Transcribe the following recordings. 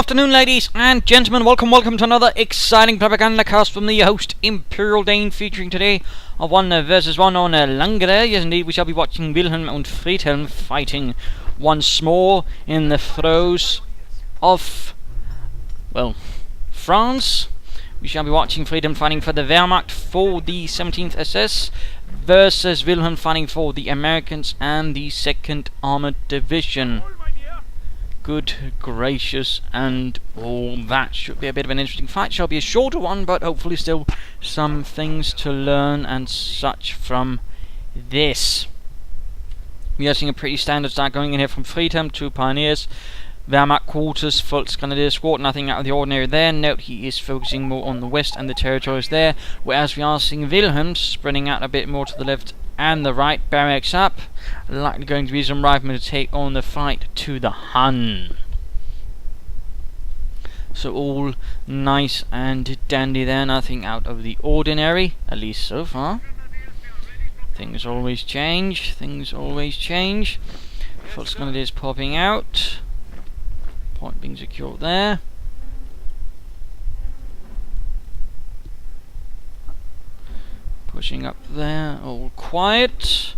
afternoon, ladies and gentlemen. Welcome to another exciting Propagandacast from the host, Imperial Dane, featuring today a 1 versus 1 on Langres. Yes, indeed, we shall be watching Wilhelm and Friedhelm fighting once more in the throes of, well, France. We shall be watching Friedhelm fighting for the Wehrmacht for the 17th SS versus Wilhelm fighting for the Americans and the 2nd Armoured Division. Good gracious, and all that should be a bit of an interesting fight. Shall be a shorter one, but hopefully still some things to learn and such from this. We are seeing a pretty standard start going in here from Friedhelm, 2 pioneers, Wehrmacht quarters, Volksgrenadier squad, nothing out of the ordinary there. Note he is focusing more on the west and the territories there, whereas we are seeing Wilhelm spreading out a bit more to the left and the right, barracks up. Likely going to be some riflemen to take on the fight to the Hun. So all nice and dandy there, nothing out of the ordinary, at least so far. Things always change, Volksgrenadiers popping out. Point being secured there. Pushing up there, all quiet.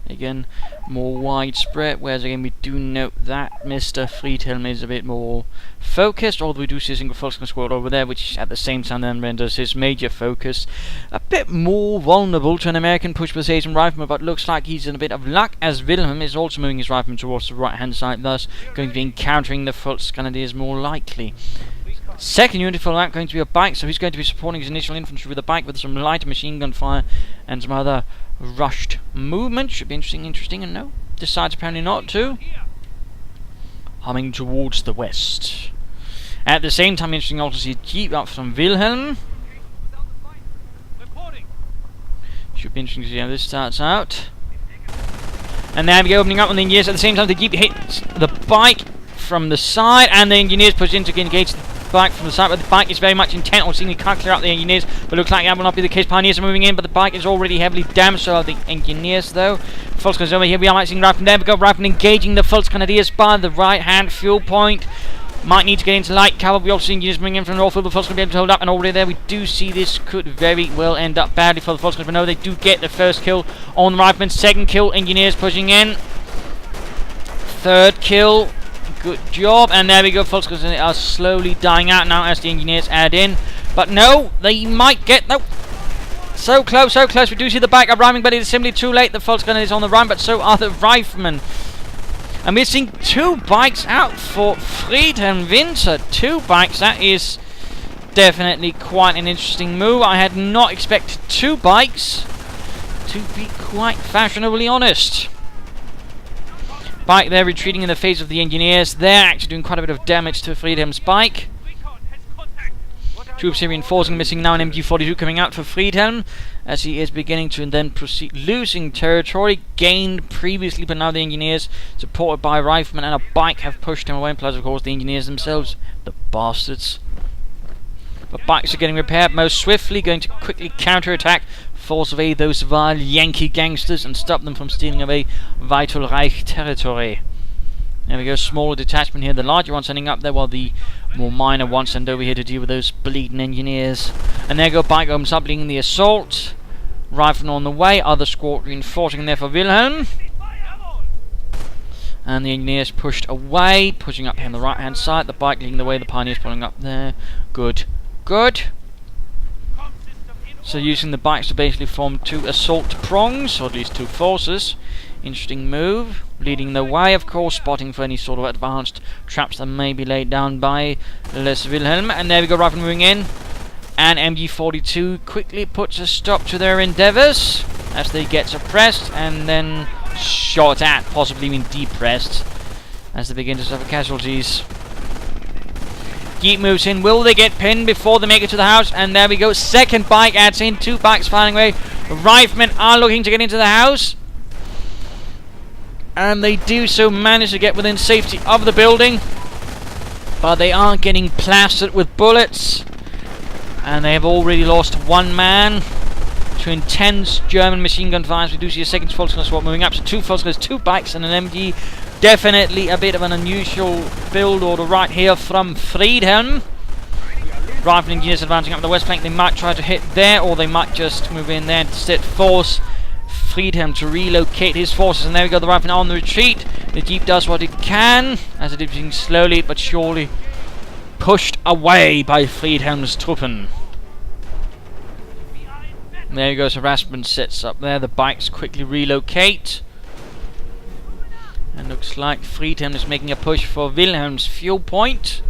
Again, more widespread, whereas again we do note that Mr. Friedhelm is a bit more focused, although we do see a single Volksgrenadier squad over there, which at the same time then renders his major focus a bit more vulnerable to an American push with Asian rifleman, but looks like he's in a bit of luck, as Wilhelm is also moving his riflemen towards the right hand side, thus going to be encountering the Volksgrenadiers more likely. Second unit for that going to be a bike, so he's going to be supporting his initial infantry with a bike with some light machine gun fire and some other rushed movement. Should be interesting, and no, decides apparently not to. Humming towards the west. At the same time, interesting also to see a jeep up from Wilhelm. Should be interesting to see how this starts out. And there we go, opening up on the engineers. At the same time, the jeep hits the bike from the side, and the engineers push in to engage the bike from the side, but the bike is very much intent on seeing he can't clear out the engineers, but looks like that will not be the case. Pioneers are moving in, but the bike is already heavily damaged, so are the engineers though. Volksgrenadiers over here, we are seeing riflemen there, we go riflemen engaging the Volksgrenadiers by the right hand fuel point. Might need to get into light cover. We also see engineers moving in from the north field, the Volksgrenadiers able to hold up, and already there we do see this could very well end up badly for the Volksgrenadiers, but no, they do get the first kill on the riflemen, second kill, engineers pushing in, third kill. Good job, and there we go. Volksgrenadiers are slowly dying out now as the engineers add in. But no, they might get... No! So close. We do see the bike arriving, but it is simply too late. The Volksgrenadiers on the run, but so are the riflemen. And we're seeing 2 bikes out for Friedhelmwinter. 2 bikes, that is definitely quite an interesting move. I had not expected 2 bikes, to be quite fashionably honest. Bike there retreating in the face of the engineers. They're actually doing quite a bit of damage to Friedhelm's bike. Troops here reinforcing, missing now an MG42 coming out for Friedhelm as he is beginning to then proceed, losing territory gained previously, but now the engineers, supported by riflemen and a bike, have pushed him away, and plus of course the engineers themselves, the bastards. But bikes are getting repaired most swiftly, going to quickly counter-attack, force away those vile Yankee gangsters and stop them from stealing away vital Reich territory. There we go, smaller detachment here, the larger one sending up there, while the more minor one send over here to deal with those bleeding engineers. And there go bike opens up, leading the assault. Riflemen on the way, other squad reinforcing there for Wilhelm. And the engineers pushed away, pushing up here on the right hand side, the bike leading the way, the pioneers pulling up there. Good. So using the bikes to basically form 2 assault prongs, or at least 2 forces. Interesting move. Leading the way, of course, spotting for any sort of advanced traps that may be laid down by Les Wilhelm. And there we go, rifle moving in. And MG42 quickly puts a stop to their endeavours as they get suppressed and then shot at, possibly even depressed, as they begin to suffer casualties. Jeep moves in. Will they get pinned before they make it to the house? And there we go. Second bike adds in. 2 bikes firing away. Riflemen are looking to get into the house. And they do so manage to get within safety of the building. But they are getting plastered with bullets. And they have already lost 1 man to intense German machine gun fires. We do see a second Volksgrenadier squad moving up. So 2 Volksgrenadiers, 2 bikes and an MG Definitely a bit of an unusual build order right here from Friedhelm. Rifle engineers advancing up the west flank. They might try to hit there, or they might just move in there and instead force Friedhelm to relocate his forces. And there we go, the rifle on the retreat. The jeep does what it can, as it is being slowly but surely pushed away by Friedhelm's Truppen. And there goes harassment sets up there. The bikes quickly relocate. And looks like Friedhelm is making a push for Wilhelm's fuel point.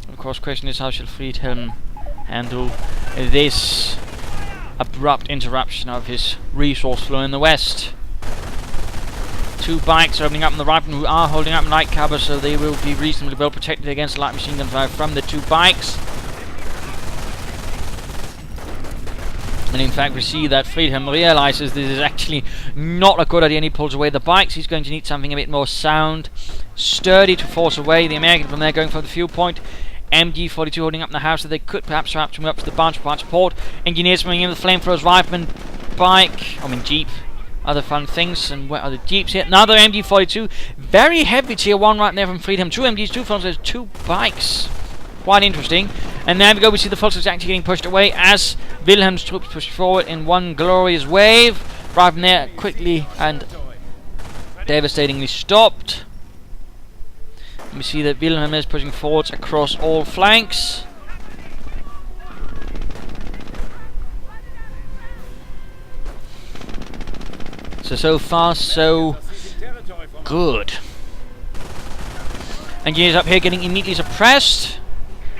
Of course, the question is, how shall Friedhelm handle this abrupt interruption of his resource flow in the west? Two bikes are opening up on the right, who are holding up light cover, so they will be reasonably well protected against light machine gun fire from the two bikes. And in fact, we see that Friedhelm realizes this is actually not a good idea, and he pulls away the bikes. He's going to need something a bit more sound, sturdy to force away the American from there, going for the fuel point. MG42 holding up in the house, so they could perhaps try to move up to the barge for support. Engineers moving in with flamethrowers, rifleman, jeep, other fun things. And where are the jeeps here? Another MG42, very heavy tier 1 right there from Friedhelm. Two MGs, two flamethrowers, two bikes. Quite interesting. And there we go, we see the Volkswagen actually getting pushed away as Wilhelm's troops push forward in one glorious wave. Rifleman there quickly and devastatingly stopped. We see that Wilhelm is pushing forwards across all flanks. So far, so good. Engineers up here getting immediately suppressed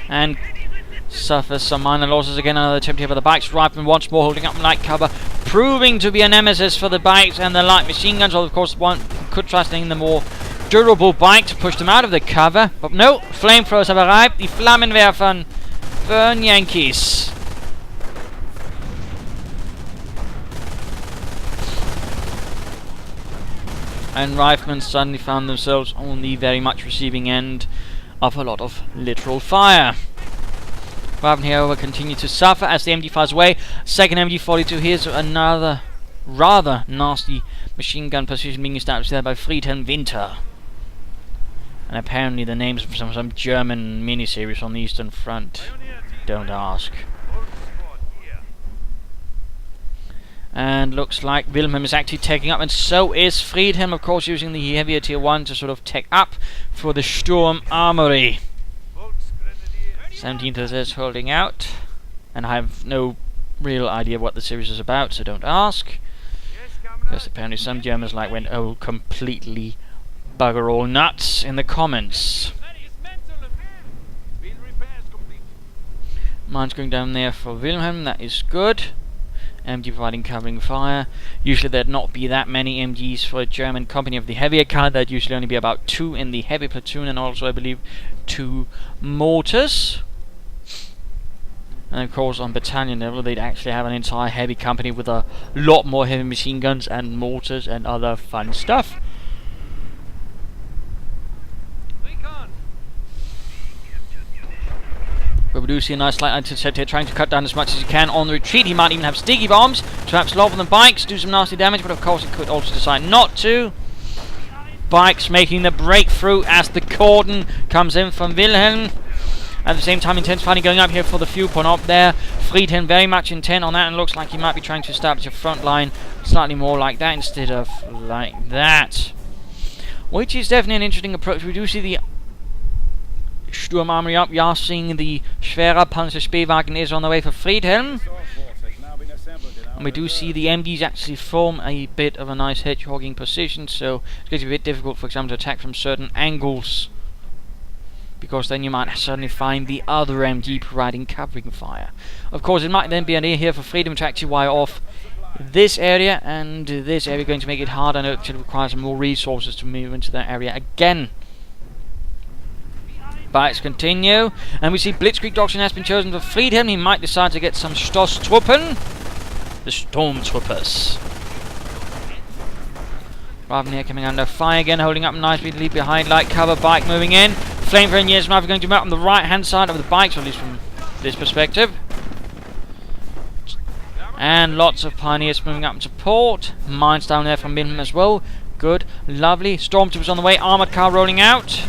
and suffers some minor losses again. Another attempt here for the bikes. Rifleman once more holding up light cover, proving to be a nemesis for the bikes and the light machine guns. Well, of course, one could try sending the more durable bike to push them out of the cover, but no, flamethrowers have arrived. Die Flammenwerfern, burn Yankees. And riflemen suddenly found themselves on the very much receiving end of a lot of literal fire. Riflemen, however, continue to suffer as the MG fires away. Second MG42, here's another rather nasty machine gun position being established there by Friedhelmwinter. And apparently the names of some German miniseries on the Eastern Front. Don't ask. And looks like Wilhelm is actually taking up, and so is Friedhelm, of course, using the heavier tier 1 to sort of take up for the Sturm Armory. 17th SS holding out, and I have no real idea what the series is about, so don't ask. Because apparently some Germans went completely bugger all nuts in the comments. Mine's going down there for Wilhelm, that is good. MG providing covering fire. Usually there'd not be that many MGs for a German company of the heavier kind. There'd usually only be about 2 in the heavy platoon, and also I believe 2 mortars. And of course on battalion level they'd actually have an entire heavy company with a lot more heavy machine guns and mortars and other fun stuff. But we do see a nice light intercept here, trying to cut down as much as he can on the retreat. He might even have sticky bombs to perhaps lob on the bikes, do some nasty damage, but of course he could also decide not to. Bikes making the breakthrough as the cordon comes in from Wilhelm. At the same time, intense fighting going up here for the fuel point up there. Friedhelm very much intent on that, and looks like he might be trying to establish a front line slightly more like that instead of like that. Which is definitely an interesting approach. We do see the Sturm Armory up. We are seeing the Schwerer Panzer Spähwagen is on the way for Friedhelm. And we do see the MGs actually form a bit of a nice hedgehogging position, so it's going to be a bit difficult, for example, to attack from certain angles, because then you might suddenly find the other MG providing covering fire. Of course, it might then be an idea here for Friedhelm to actually wire off this area, and this area going to make it harder, and it should require some more resources to move into that area again. Bikes continue, and we see Blitzkrieg Doctrine has been chosen for Friedhelm. He might decide to get some Stoßtruppen, the Sturmtruppers. Raven here coming under fire again, holding up nicely to leave behind light cover. Bike moving in. Flamethrower and Yesmav are going to move out on the right hand side of the bikes, or at least from this perspective. And lots of pioneers moving up in support. Mines down there from Wilhelm as well. Good, lovely. Stormtroopers on the way. Armoured car rolling out.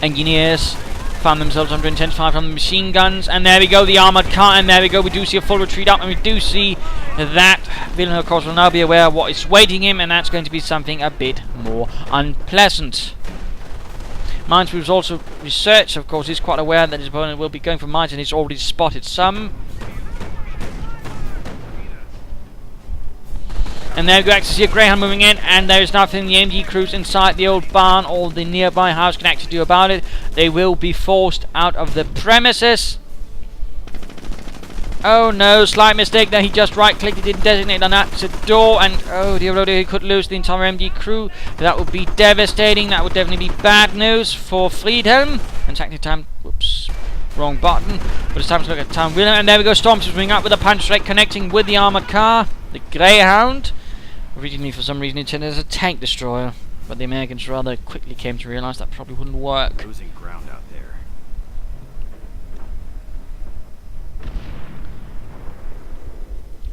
Engineers found themselves under intense fire from the machine guns. And there we go, the armoured car. And there we go, we do see a full retreat up. And we do see that Wilhelm, of course, will now be aware of what is waiting him. And that's going to be something a bit more unpleasant. Minesweeper's also researched, of course, he's quite aware that his opponent will be going for mines. And he's already spotted some. And there we go, actually see a Greyhound moving in, and there's nothing the MG crews inside the old barn or the nearby house can actually do about it. They will be forced out of the premises. Oh no, slight mistake there, he just right-clicked, he didn't designate an exit door, and oh dear, he could lose the entire MG crew. That would be devastating, that would definitely be bad news for Friedhelm. And technically time, whoops, wrong button, but it's time to look at Town Wilhelm, and there we go, Stormtroopers moving up with a punch strike connecting with the armoured car, the Greyhound. Originally, for some reason, intended as a tank destroyer, but the Americans rather quickly came to realise that probably wouldn't work. Losing ground out there.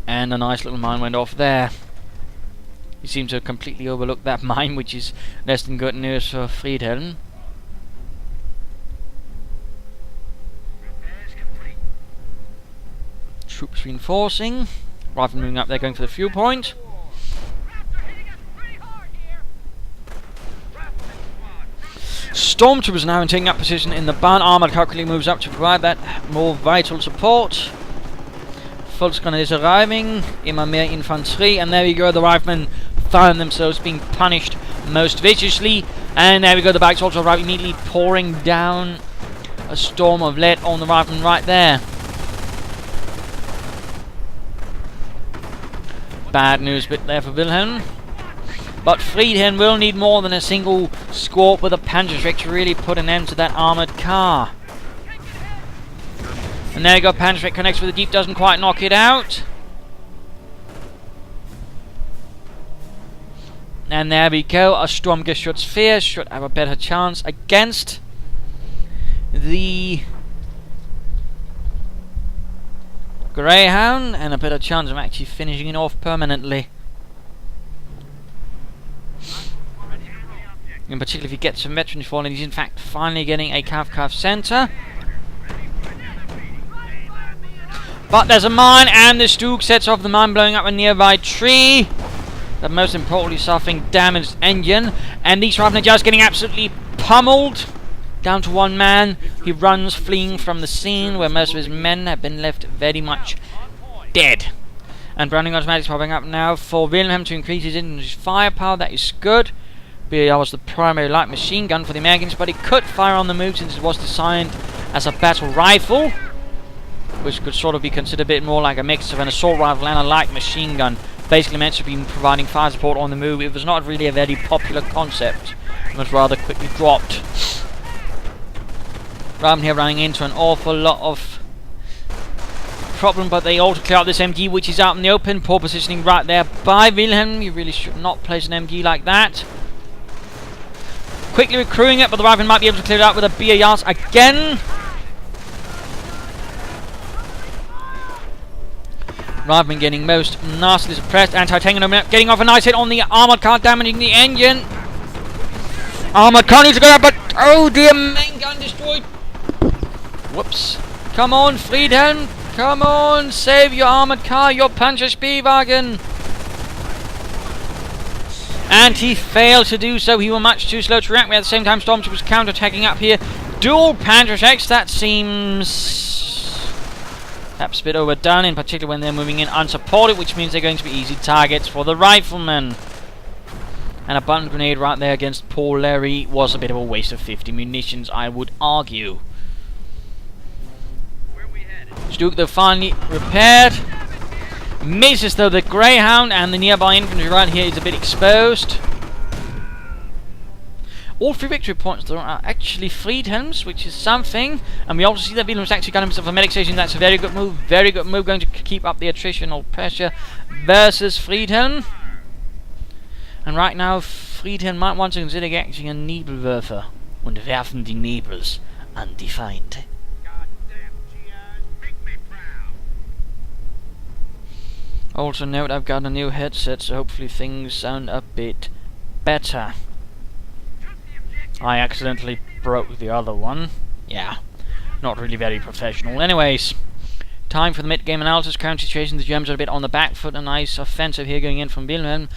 And a nice little mine went off there. You seem to have completely overlooked that mine, which is less than good news for Friedhelm. Troops reinforcing. Rifle moving up there, going for the fuel point. Stormtroopers now taking up position in the barn. Armoured car quickly moves up to provide that more vital support. Volksgun is arriving. Immer mehr Infanterie. And there we go, the riflemen found themselves being punished most viciously. And there we go, the bikes also arrive, immediately pouring down a storm of lead on the riflemen right there. Bad news bit there for Wilhelm. But Friedhelm will need more than a single squawk with a Panzerschreck to really put an end to that armoured car. And there you go, Panzerschreck connects with the Jeep, doesn't quite knock it out. And there we go, a Sturmgeschützwehr should have a better chance against the Greyhound, and a better chance of actually finishing it off permanently. In particular, if he gets some veterans falling, he's in fact finally getting a Kavkov center. But there's a mine, and the StUG sets off the mine, blowing up a nearby tree. But most importantly, suffering damaged engine. And these riflemen are just getting absolutely pummeled. Down to one man. He runs, fleeing from the scene, where most of his men have been left very much dead. And Browning automatics popping up now for Wilhelm to increase his engine's firepower. That is good. BAR was the primary light machine gun for the Americans, but it could fire on the move since it was designed as a battle rifle, which could sort of be considered a bit more like a mix of an assault rifle and a light machine gun, basically meant to be providing fire support on the move. It was not really a very popular concept. It was rather quickly dropped. Rather here running into an awful lot of problem, but they also clear out this MG, which is out in the open. Poor positioning right there by Wilhelm. You really should not place an MG like that. Quickly recruiting it, but the rifleman might be able to clear it out with a BARs again. Rifleman getting most nastily suppressed. Anti-tank getting off a nice hit on the armoured car, damaging the engine. Armoured car needs to go out, but oh dear, main gun destroyed. Whoops. Come on, Friedhelm. Come on, save your armoured car, your Panzerspielwagen. And he failed to do so. He was much too slow to react. At the same time, Stormtroopers counter-attacking up here. Dual Panzerschrecks. That seems perhaps a bit overdone, in particular when they're moving in unsupported, which means they're going to be easy targets for the riflemen. And a button grenade right there against poor Larry was a bit of a waste of 50 munitions, I would argue. StUG, though, finally repaired. Misses, though, the Greyhound, and the nearby infantry right here is a bit exposed. All 3 victory points, though, are actually Friedhelm's, which is something. And we also see that Wilhelm's actually got himself a medic station. That's a very good move. Very good move, going to keep up the attritional pressure versus Friedhelm. And right now, Friedhelm might want to consider getting a Nebelwerfer und werfen die Nebels an die Feinde. Also note I've got a new headset, so hopefully things sound a bit better. I accidentally broke the other one. Yeah, not really very professional. Anyways, time for the mid-game analysis. Current situation, the Germans are a bit on the back foot. A nice offensive here going in from Wilhelm,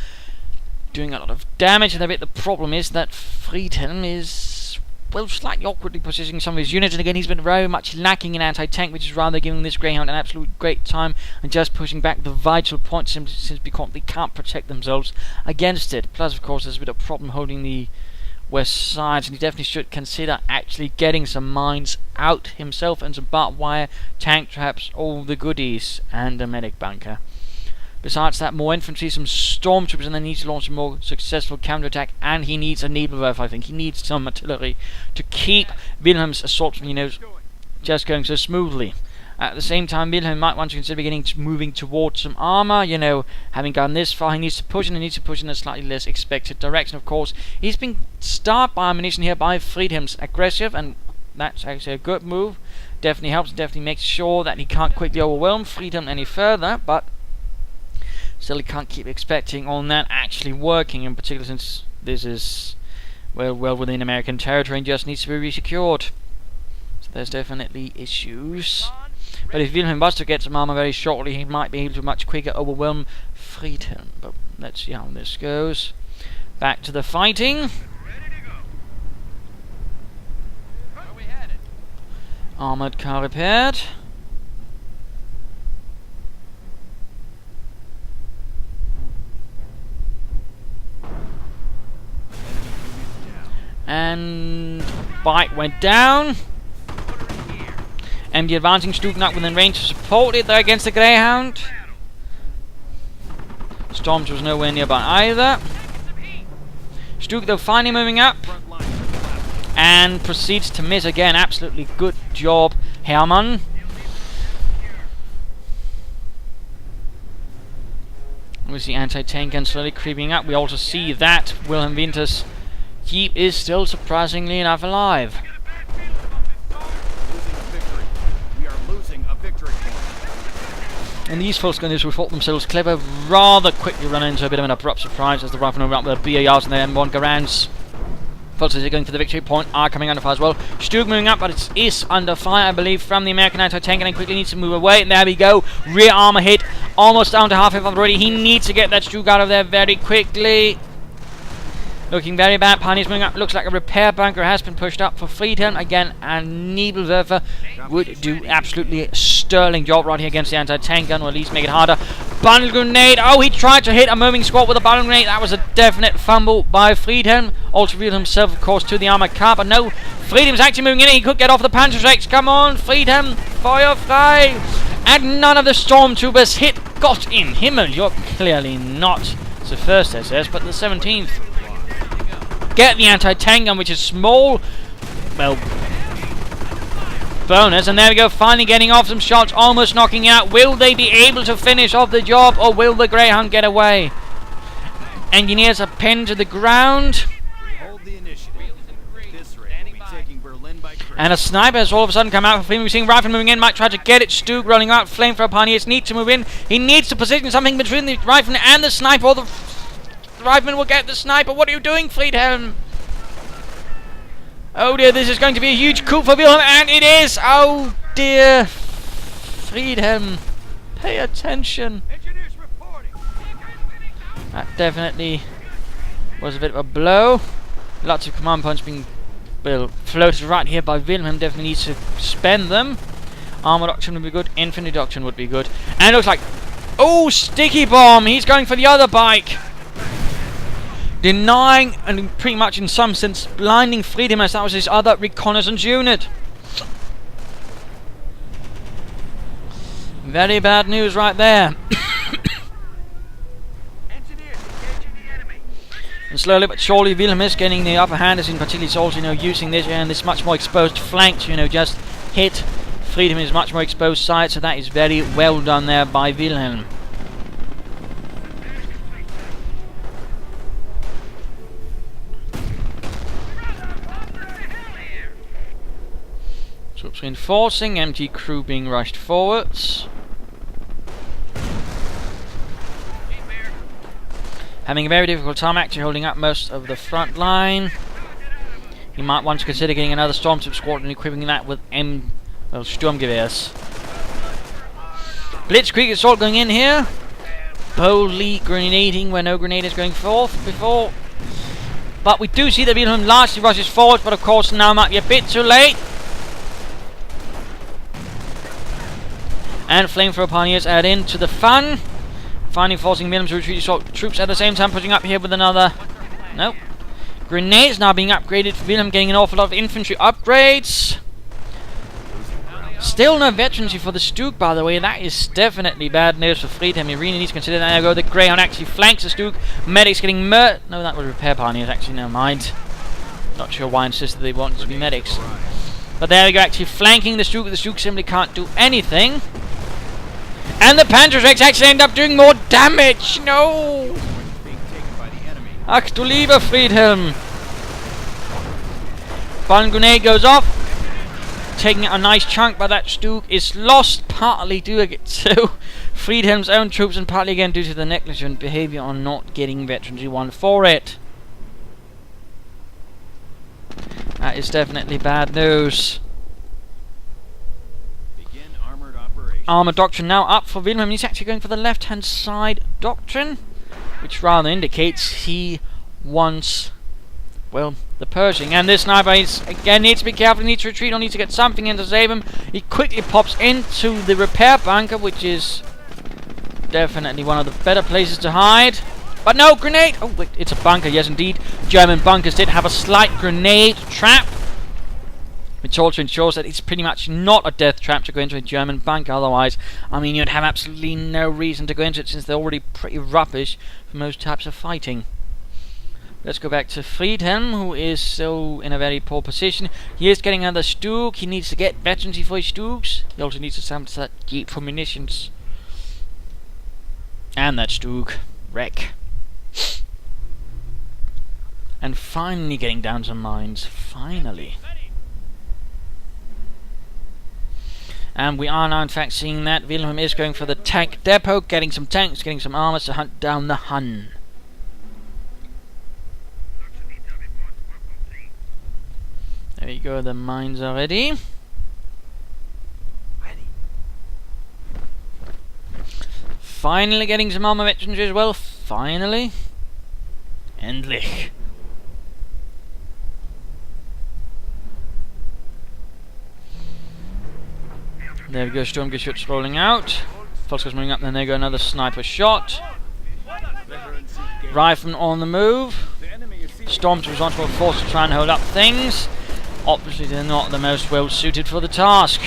doing a lot of damage. And a bit the problem is that Friedhelm is, well, slightly awkwardly positioning some of his units, and again he's been very much lacking in anti-tank, which is rather giving this Greyhound an absolute great time and just pushing back the vital points since they can't protect themselves against it. Plus, of course, there's a bit of problem holding the west sides, and he definitely should consider actually getting some mines out himself and some barbed wire, tank traps, all the goodies, and a medic bunker. Besides that, more infantry, some stormtroopers, and then he needs to launch a more successful counterattack, and he needs a Nebelwerfer, I think. He needs some artillery to keep Wilhelm's assault, just going so smoothly. At the same time, Wilhelm might want to consider moving towards some armor. Having gone this far, he needs to push, and he needs to push in a slightly less expected direction. Of course, he's been starved by ammunition here by Friedhelm's aggressive, and that's actually a good move. Definitely helps, definitely makes sure that he can't quickly overwhelm Friedhelm any further, but still he can't keep expecting on that actually working, in particular since this is well within American territory and just needs to be resecured. So there's definitely issues. But if Wilhelm was to get some armor very shortly, he might be able to much quicker overwhelm Friedhelm. But let's see how this goes. Back to the fighting. Armored car repaired. And bike went down. And the advancing StUG not within range to support it there against the Greyhound. Storms was nowhere nearby either. StUG though finally moving up. And proceeds to miss again. Absolutely good job, Hermann. We see anti-tank gun slowly creeping up. We also see that Wilhelmwinter's keep is still surprisingly enough alive. And these Full Gunners who thought themselves clever rather quickly run into a bit of an abrupt surprise as the riflemen up with their BARs and their M1 Garands. Forces are going for the victory point, are coming under fire as well. StUG moving up, but it is under fire, I believe, from the American anti-tank, and then quickly needs to move away. And there we go, rear armor hit, almost down to half health already. He needs to get that StUG out of there very quickly. Looking very bad. Pioneers moving up. Looks like a repair bunker has been pushed up for Friedhelm again, and Nebelwerfer would do absolutely a sterling job right here against the anti-tank gun, or at least make it harder. Bundle grenade. Oh, he tried to hit a moving squad with a bundle grenade. That was a definite fumble by Friedhelm. Also revealed himself, of course, to the armored car, but no, Friedhelm's actually moving in. He could get off the Panzergrenadiers. Come on, Friedhelm, fire frei. And none of the stormtroopers got in. Himmel, you're clearly not the first SS, but the 17th. Get the anti-tank gun, which is small. Well, bonus. And there we go, finally getting off some shots, almost knocking out. Will they be able to finish off the job, or will the Greyhound get away? Engineers are pinned to the ground. And a sniper has all of a sudden come out for him. We're seeing Rifleman moving in, might try to get it. StUG rolling out, flamethrower pioneers need to move in. He needs to position something between the Rifleman and the sniper, or the Rifleman will get the sniper. What are you doing, Friedhelm? Oh dear, this is going to be a huge coup for Wilhelm, and it is! Oh dear, Friedhelm, pay attention. That definitely was a bit of a blow. Lots of command points being floated right here by Wilhelm. Definitely needs to spend them. Armor doctrine would be good, infantry doctrine would be good. And it looks like, oh, sticky bomb! He's going for the other bike. Denying, and pretty much in some sense blinding Friedhelm, as that was his other reconnaissance unit. Very bad news right there. And slowly but surely Wilhelm is getting the upper hand, as in particularly also, using this and this much more exposed flank to, just hit Friedhelm is much more exposed side, so that is very well done there by Wilhelm. Troops reinforcing, empty crew being rushed forwards. having a very difficult time actually holding up most of the front line. He might want to consider getting another Stormtroop squad and equipping that with Sturmgewehrs. Blitzkrieg assault going in here. Boldly grenading where no grenade is going forth before. But we do see that Wilhelm largely rushes forward, but of course now might be a bit too late. And flamethrower pioneers add into the fun. Finally forcing Wilhelm to retreat assault troops at the same time, pushing up here with another. Nope. Grenades now being upgraded for Wilhelm, getting an awful lot of infantry upgrades. Still no veterancy for the StUG, by the way. That is definitely bad news for Friedhelm. He really needs to consider that. There you go. The Greyhound actually flanks the StUG. Medics getting murdered. No, that was repair pioneers, actually. Never mind. Not sure why I insisted they wanted to be medics. But there we go. Actually flanking the StUG. The StUG simply can't do anything. And the Panzergrenadiers actually end up doing more damage. No! Ach du lieber Friedhelm. One grenade goes off. Taking a nice chunk, but that StUG is lost, partly due to Friedhelm's own troops and partly again due to the negligent behavior on not getting veterancy 1 for it. That is definitely bad news. Begin armored operations. Armored doctrine now up for Wilhelm. He's actually going for the left hand side doctrine, which rather indicates he wants, well, the Pershing. And this sniper is, again, needs to be careful, needs to retreat or needs to get something in to save him. He quickly pops into the repair bunker, which is definitely one of the better places to hide. But no, grenade! Oh, wait, it's a bunker, yes indeed. German bunkers did have a slight grenade trap, which also ensures that it's pretty much not a death trap to go into a German bunker. Otherwise, I mean, you'd have absolutely no reason to go into it since they're already pretty rubbish for most types of fighting. Let's go back to Friedhelm, who is still in a very poor position. He is getting another StUG. He needs to get veterancy for his StUGs. He also needs to salvage that Jeep for munitions. And that StUG. Wreck. And finally getting down some mines. Finally. And we are now in fact seeing that Wilhelm is going for the tank depot, getting some tanks, getting some armors to hunt down the Hun. There you go, the mines are ready. Finally getting some armor veterancy as well. Finally. Endlich. There we go, Sturmgeschütz rolling out. Volkskas moving up, then there go another sniper shot. Rifleman on the move. Storm's responsible force to try and hold up things. Obviously they're not the most well suited for the task.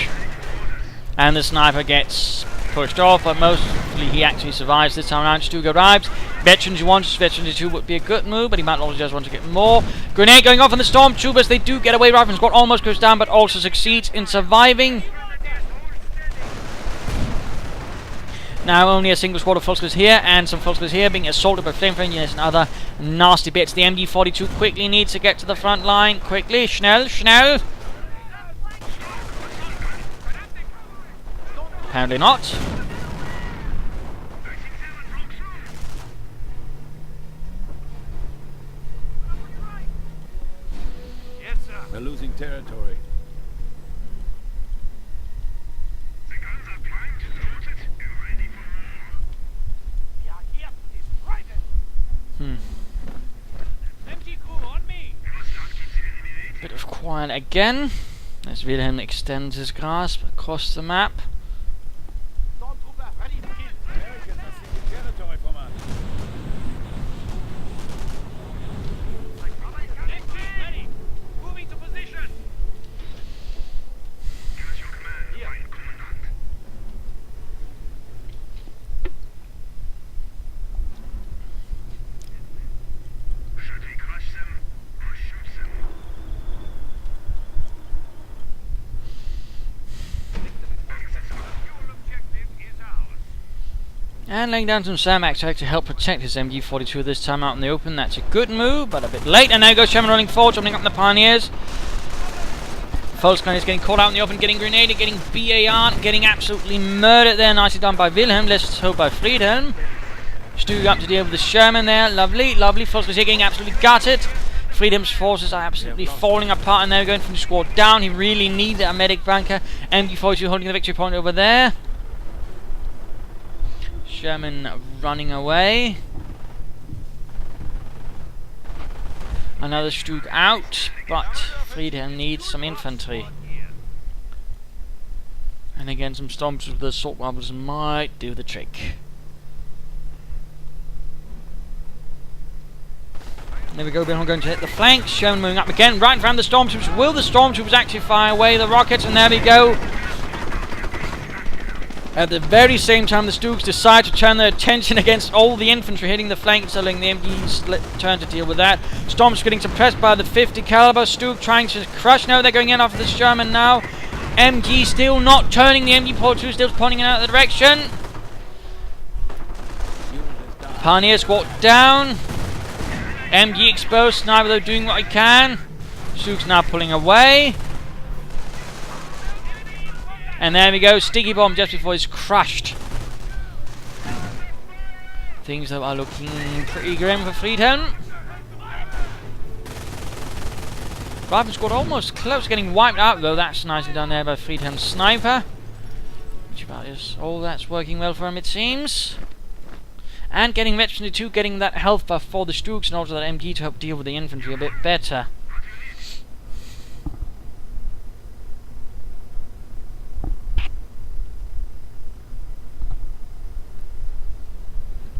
And the sniper gets pushed off, but mostly he actually survives this time around. StUG arrives. Veterans 1, Veterans 2 would be a good move, but he might also just want to get more. Grenade going off on the Stormtroopers. They do get away. Rifleman squad almost goes down, but also succeeds in surviving. Now only a single squad of Volkskas here, and some Volkskas here being assaulted by flamethrower units and other nasty bits. The MG42 quickly needs to get to the front line. Quickly, schnell, schnell. Apparently not. They're losing territory. Bit of quiet again as Wilhelm extends his grasp across the map. And laying down some Samax to help protect his MG42 this time out in the open. That's a good move, but a bit late. And now goes Sherman rolling forward, jumping up the Pioneers. Volkskan is getting caught out in the open, getting grenaded, getting BAR, getting absolutely murdered there. Nicely done by Wilhelm. Let's hope by Friedhelm. StUG up to deal with the Sherman there. Lovely, lovely. Forces getting absolutely gutted. Freedom's forces are absolutely falling apart, and they're going from the squad down. He really needed a medic bunker. MG42 holding the victory point over there. Sherman running away. Another StUG out, but Friedhelm needs some infantry. And again, some storms with the assault rifles might do the trick. There we go, we're going to hit the flanks. Sherman moving up again, right in front of the stormtroopers. Will the stormtroopers actually fire away the rockets? And there we go. At the very same time, the StUGs decide to turn their attention against all the infantry hitting the flanks, so letting the MGs turn to deal with that. Storms getting suppressed by the 50 caliber. StUG trying to crush. No, they're going in after the Sherman now. MG still not turning. The MG42 still pointing in another direction. Pioneer squad down. MG exposed. Sniper though doing what he can. StUG's now pulling away. And there we go, sticky bomb just before he's crushed. Things that are looking pretty grim for Friedhelm. Rifle squad almost close, getting wiped out though. That's nicely done there by Friedhelm's sniper. Which about is all that's working well for him, it seems. And getting veteran 2, getting that health buff for the StUGs, and also that MG to help deal with the infantry a bit better.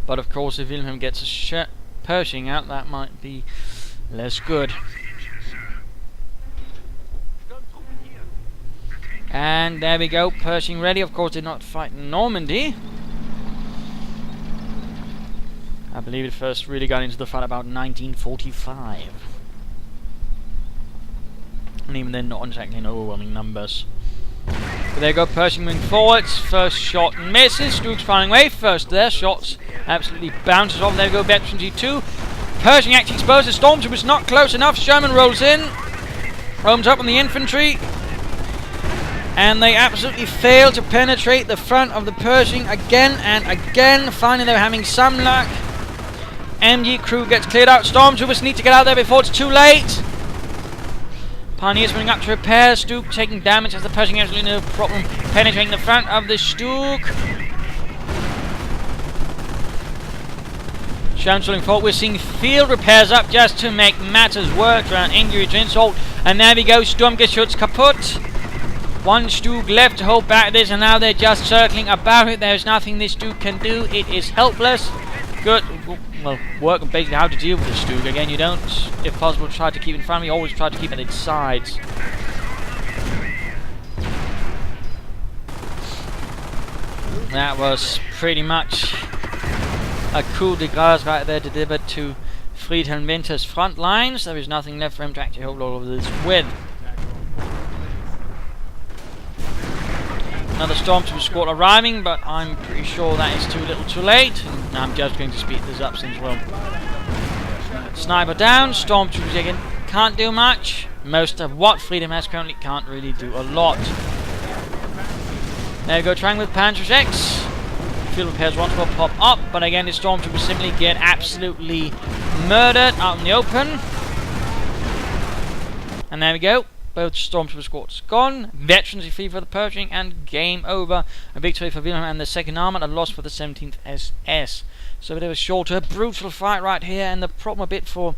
But of course, if Wilhelm gets a Pershing out, that might be less good. And there we go, Pershing ready. Of course, did not fight in Normandy. I believe it first really got into the fight about 1945. And even then, not exactly in overwhelming numbers. But there you go, Pershing moving forwards. First shot misses. StUGs firing away. First their shots absolutely bounces off. There we go, veteran G2. Pershing actually exposed. The stormtrooper was not close enough. Sherman rolls in. Roams up on the infantry. And they absolutely fail to penetrate the front of the Pershing again and again. Finally, they're having some luck. MG crew gets cleared out. Stormtroopers need to get out there before it's too late. Pioneers running up to repair. StUG taking damage as the Pershing absolutely no problem penetrating the front of the StUG. Sherman's rolling forward. We're seeing field repairs up just to make matters worse around injury to insult. And there we go. Sturmgeschütz kaput. One StUG left to hold back this, and now they're just circling about it. There's nothing this StUG can do. It is helpless. Good. Well, work on basically how to deal with the StUG. Again, you don't, if possible, try to keep in front of you. Always try to keep at its sides. That was pretty much a coup de grace right there delivered to Friedhelmwinter's front lines. There is nothing left for him to actually hold all of this with. Another stormtrooper squad arriving, but I'm pretty sure that is too little too late. And I'm just going to speed this up since, well, sniper down, stormtroopers again can't do much. Most of what Friedhelm has currently can't really do a lot. There we go, trying with Panzer X. Field repairs once will pop up, but again the stormtroopers simply get absolutely murdered out in the open. And there we go. Both stormtrooper squads gone. Veterans free for the Pershing, and game over. A victory for Wilhelm and the 2nd Armoured, a loss for the 17th SS. So a bit of a shorter, brutal fight right here, and the problem a bit for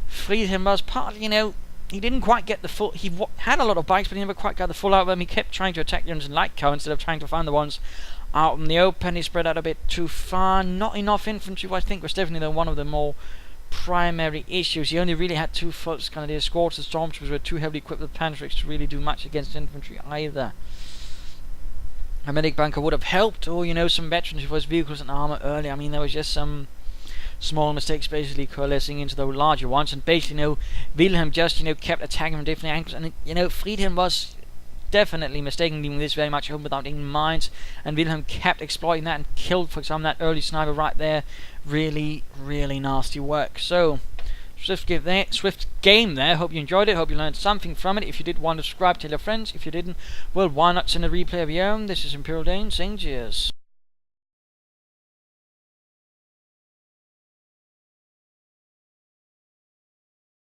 Friedhelm was partly, you know, he didn't quite get the full. He had a lot of bikes, but he never quite got the full out of them. He kept trying to attack the ones in light cover instead of trying to find the ones out in the open. He spread out a bit too far. Not enough infantry, I think, was definitely one of the more primary issues. He only really had 2 First Grenadier squads. The stormtroopers were too heavily equipped with Panzergrenadiers to really do much against infantry either. A medic bunker would have helped, or, you know, some veterans with vehicles and armor earlier. I mean, there was just some small mistakes basically coalescing into the larger ones, and basically, you know, Wilhelm just, you know, kept attacking from different angles, and, you know, Friedhelm was definitely mistaken, leaving this very much home without any mines, and Wilhelm kept exploiting that and killed, for example, that early sniper right there. Really, really nasty work. So, swift game there. Hope you enjoyed it. Hope you learned something from it. If you did, want to subscribe, tell your friends. If you didn't, well, why not send a replay of your own? This is Imperial Dane saying cheers.